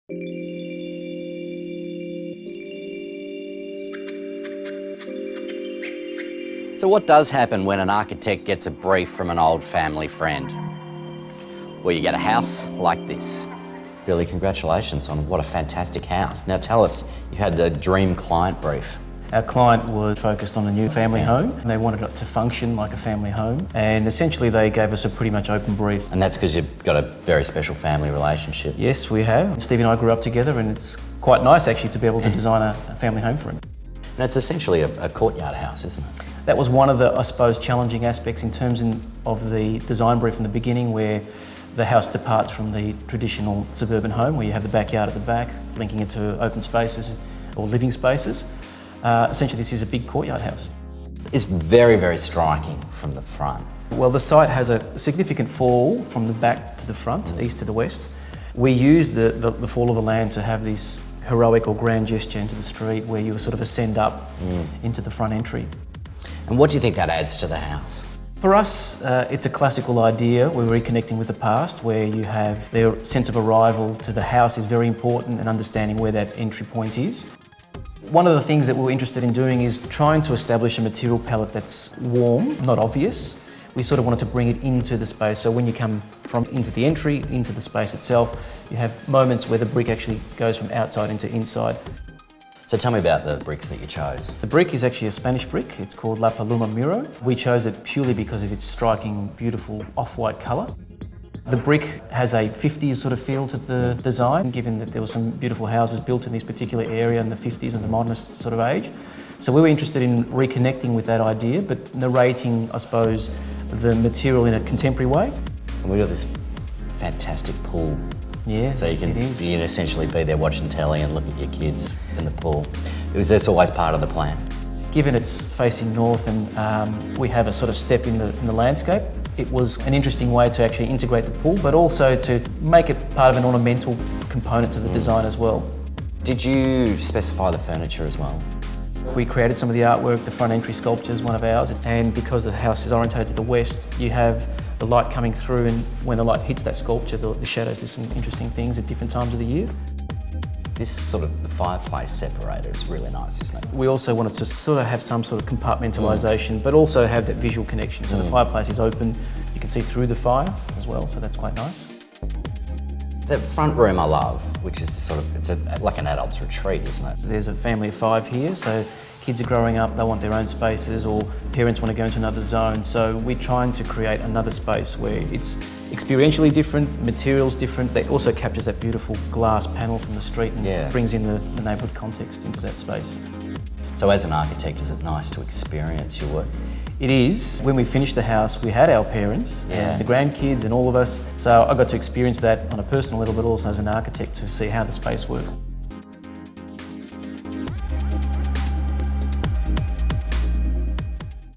So what does happen when an architect gets a brief from an old family friend? Well, you get a house like this. Billy, congratulations on what a fantastic house. Now tell us, you had the dream client brief. Our client was focused on a new family home. They wanted it to function like a family home, and essentially they gave us a pretty much open brief. And that's because you've got a very special family relationship. Yes, we have. Steve and I grew up together, and it's quite nice actually to be able to design a family home for him. And it's essentially a courtyard house, isn't it? That was one of the, I suppose, challenging aspects in terms of the design brief in the beginning, where the house departs from the traditional suburban home, where you have the backyard at the back, linking it to open spaces or living spaces. Essentially, this is a big courtyard house. It's very, very striking from the front. Well, the site has a significant fall from the back to the front, east to the west. We used the fall of the land to have this heroic or grand gesture into the street, where you sort of ascend up into the front entry. And what do you think that adds to the house? For us, it's a classical idea. We're reconnecting with the past, where you have their sense of arrival to the house is very important, and understanding where that entry point is. One of the things that we're interested in doing is trying to establish a material palette that's warm, not obvious. We sort of wanted to bring it into the space, so when you come from into the entry, into the space itself, you have moments where the brick actually goes from outside into inside. So tell me about the bricks that you chose. The brick is actually a Spanish brick. It's called La Paloma Muro. We chose it purely because of its striking, beautiful off-white colour. The brick has a 50s sort of feel to the design, given that there were some beautiful houses built in this particular area in the 50s and the modernist sort of age. So we were interested in reconnecting with that idea, but narrating, I suppose, the material in a contemporary way. And we've got this fantastic pool. Yeah, so you can it essentially be there watching telly and look at your kids in the pool. Was this always part of the plan? Given it's facing north and we have a sort of step in the landscape, it was an interesting way to actually integrate the pool, but also to make it part of an ornamental component to the design as well. Did you specify the furniture as well? We created some of the artwork. The front entry sculpture is one of ours, and because the house is orientated to the west, you have the light coming through, and when the light hits that sculpture, the shadows do some interesting things at different times of the year. This sort of the fireplace separator is really nice, isn't it? We also wanted to sort of have some sort of compartmentalisation, but also have that visual connection. So the fireplace is open, you can see through the fire as well, so that's quite nice. The front room I love, which is like an adult's retreat, isn't it? There's a family of 5 here, so kids are growing up, they want their own spaces, or parents want to go into another zone. So we're trying to create another space where it's experientially different, materials different. That also captures that beautiful glass panel from the street and brings in the neighbourhood context into that space. So as an architect, is it nice to experience your work? It is. When we finished the house, we had our parents, and the grandkids and all of us. So I got to experience that on a personal level, but also as an architect to see how the space works.